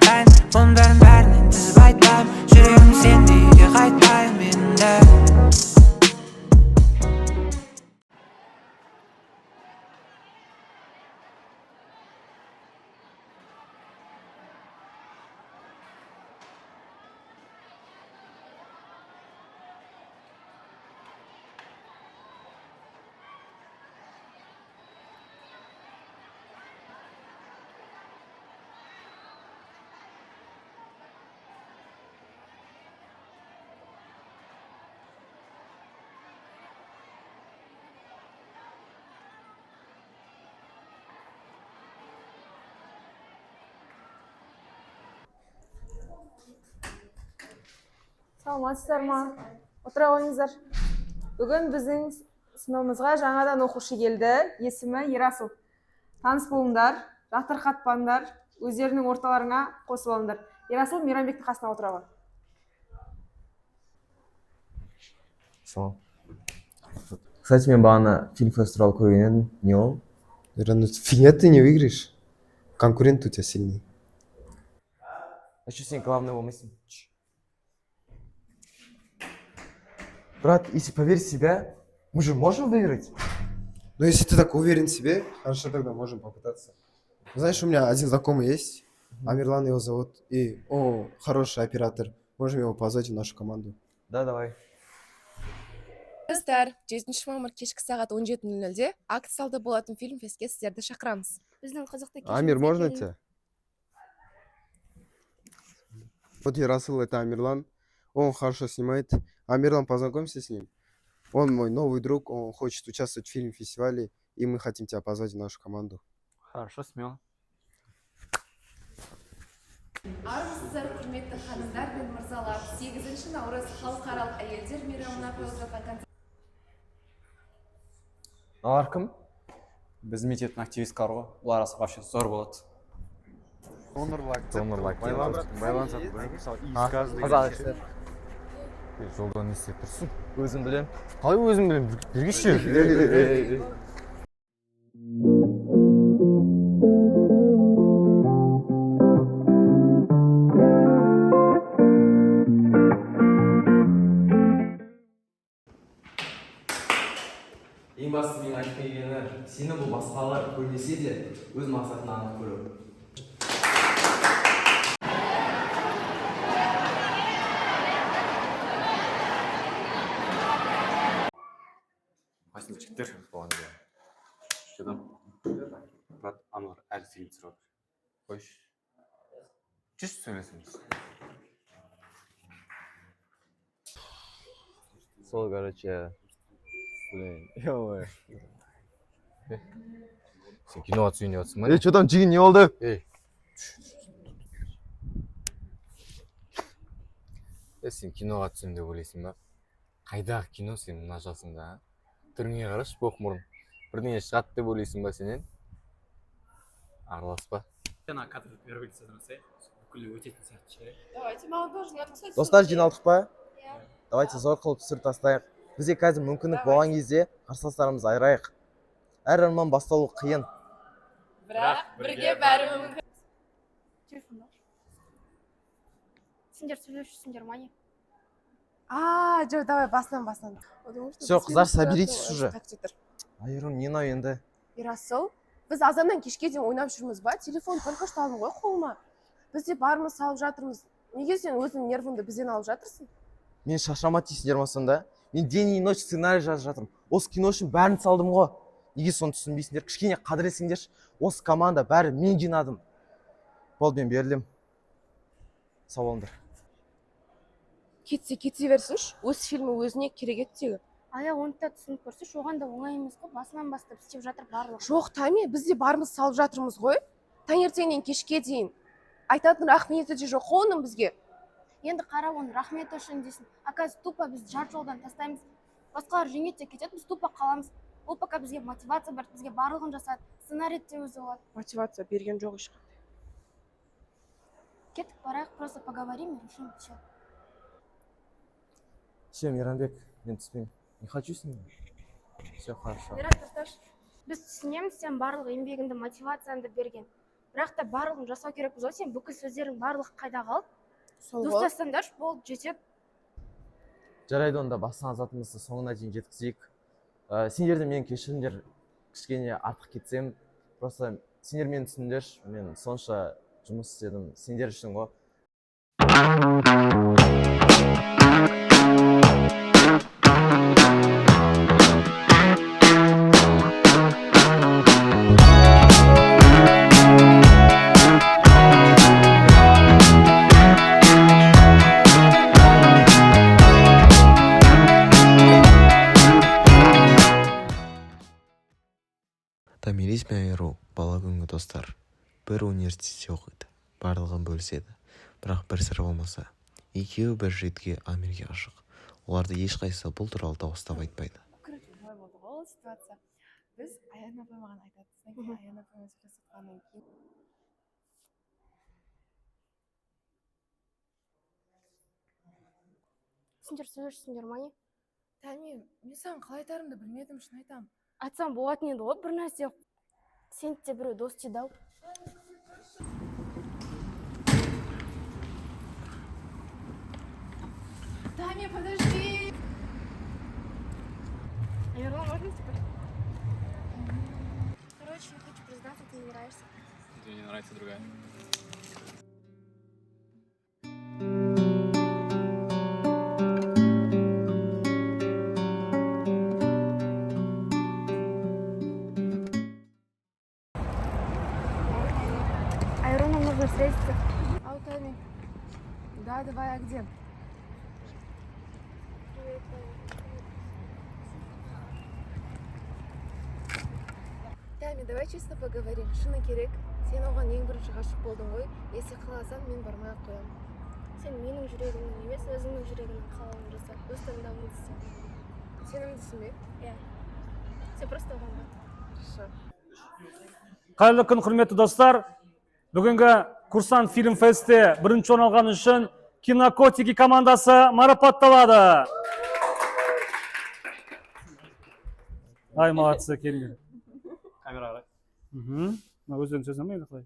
айтпайын, бұның бәрінен тізіп айтпайым. Жүрегім сендей үйге қайтпайын менде. Саламатсыздар ма? Отыра қойыңыздар. Бүгін біздің сыныбымызға жаңадан оқушы келді. Есімі Ерасыл. Таныс болыңдар, жатырқатпаңдар, өздерінің орталарыңа қосып алыңдар. Ерасыл Мейрамбектің қасына отыра қой. Салам. Кстати, мен бағана Фильмфест туралы көрген едім. Не ол? Наверное, фигня ты не выиграешь. Конкурент у тебя сильнее. А что сен главный болмайсың? Брат, если поверить в себя, мы же можем выиграть. Но если ты так уверен в себе, хорошо, тогда можем попытаться. Знаешь, у меня один знакомый есть, Амирлан его зовут, и он хороший оператор. Можем его позвать в нашу команду. Да, давай. Достар, 7 мамыр кешкі сағат 17:00-де акт залда болатын Фильмфестке сіздерді шақырамыз. Біздің қызықты Амир, можно тебя? Вот Ярасыл, это Амирлан. Он хорошо снимает. Амирлан, познакомься с ним. Он мой новый друг, он хочет участвовать в фильм-фестивале, и мы хотим тебя позвать в нашу команду. Хорошо, смело. Армысыздар, құрметті ханымдар мен мырзалар, 8 наурыз халықаралық әйелдер мейрамына қойылып жатқан концерт. Алар кім? Біздің мектептің активисткары ғой. Олар аса вообще зор болады. Жолдан не істеп тұрсың? Өзім білем. Қалай өзім білем? Бергеші. Ең басты мен айтып келгені, сені бұл басқалар көрмесе де өз мақсатын анық көру. Қайсың жігіттер болған де. Шыдам. Брат, Ануар әлі фильм түсіріп отыр. Қойш. Жүз сөйлесеміз. Сол, короче, блин, ё-моё. Сен киноға түсейін деп жатсың ба? Что там, жигин, не oldu? Сен киноға түсем деп ойлайсың ба? Қайдағы кино сен мына жасыңда? Түріңе қарашы, боқ мұрын. Бірдеңе шығады деп ойлайсың ба сенен? Араласпа. Жаңа кадрды беріп кетсеңіз, бүкіл өтетін сияқты шығар. Давайте, маған тоже написать. Достар, жиналдық па? Давайте зор қылып түсір тастайық. Бізге қазір мүмкіндік болған кезде қарсыластарымызды айырайық. Әр арман басталу қиын. Бірақ бірге бәрі мүмкін. телефонда. Сендер сөйлесушісіңдер ма не? Жоқ, давай басынан. Все, қыздар, соберитесь уже. Айырым, не нау енді? Ерасыл, біз азаннан кешке дейін ойнап жүрміз ба? Телефон только что алдым ғой қолыма. Біз де барымыз салып жатырмыз. Неге сен өзің нервыңды бізден алып жатырсың? Мен шашамат дейсіңдер ма сонда? Мен день и ночь сценарий жазып жатырмын. Осы кино үшін бәрін салдым ғой. Неге соны түсінбейсіңдер? Кішкене қадірлесіңдерші. Осы команда бәрі мен жинадым. Болды, мен берілем. Сау болыңдар. Кете берсінші. Өз фильмі өзіне керек еттегі. Ая, оны да түсініп көрсеш, оған да оңай емес қой, басынан бастап істеп жатыр барлығы. Жоқ, Тами, біз де барымыз салып жатырмыз ғой. Таңертеңнен кешке дейін. Айтатын рахметі де жоқ оның бізге. Енді қара оны рахмет үшін дейсің. Аказ тупо біз жар жолдан тастаймыз. Басқалар жеңет те кетеді, біз тупо қаламыз. Ол пока бізге мотивация бар, бізге барлығын жасады. Сценарий де өзі болады. Мотивация берген жоқ ешқандай. Кеттік, барайық, просто поговорим и решим все. Все, Мейрамбек, мен түспеймін. Не хочу с ним. Все хорошо. Мирас, досташ, біз түсінеміз, сен барлық еңбегіңді, мотивацияңды берген. бірақ та барлығын жасау керекпіз ғой. Сен бүкіл сөздерің барлығы қайда қалды? сол ғой. Достассаңдаршы, болды, жетеді. Жарайды, онда бастаған затымызды соңына дейін жеткізейік. Сендер де мені кешіріңдер, кішкене артық кетсем. Просто сендер мені түсіндерші, мен сонша жұмыс істедім сендер үшін ғой. Томирис пен Айру бала күнгі достар. Бір университетте оқиды, барлығын бөліседі. Бірақ бір сыр болмаса, екеуі бір жігітке Амирге ғашық. Оларды ешқайсысы бұл туралы дауыстап айтпайды. Короче, былай болды ғой ол ситуация. Біз Аян апай маған айтады. Аян апай сөйлесіп кейін. Сендер сөйлесіңдер ма не? Тәме, мен саған қалай айтарымды білмедім, шын айтамын. Айтсам болатын еді ғой, бір нәрсе. Сен де біреу дос дейді ау. Тәме, подожди. Наверное, можно теперь? Короче, я хочу признаться, ты мне нравишься. Тебе не нравится другая. Айру, нам нужно встретиться. Ау, Тәме. Да, давай, а где? Привет, Тәме, давай честно поговорим. Шыны керек. Сен оған ең бірінші ғашық болдың ғой. Если қаласаң, мен бармай-ақ қоямын. Сен менің жүрегімнің емес, өзіңнің жүрегінің қалауын жаса. Өз таңдауыңды істе. Сенімдісің бе? Иә. Сен просто оған бар. Хорошо. Қайырлы күн, құрметті достар. Бүгінгі Курсант фильм фестте бірінші орын алған үшін Кинокотики командасы марапатталады. Ай, молодцы, келіңдер. Камераға. Өздерің сөз алмайды қалай?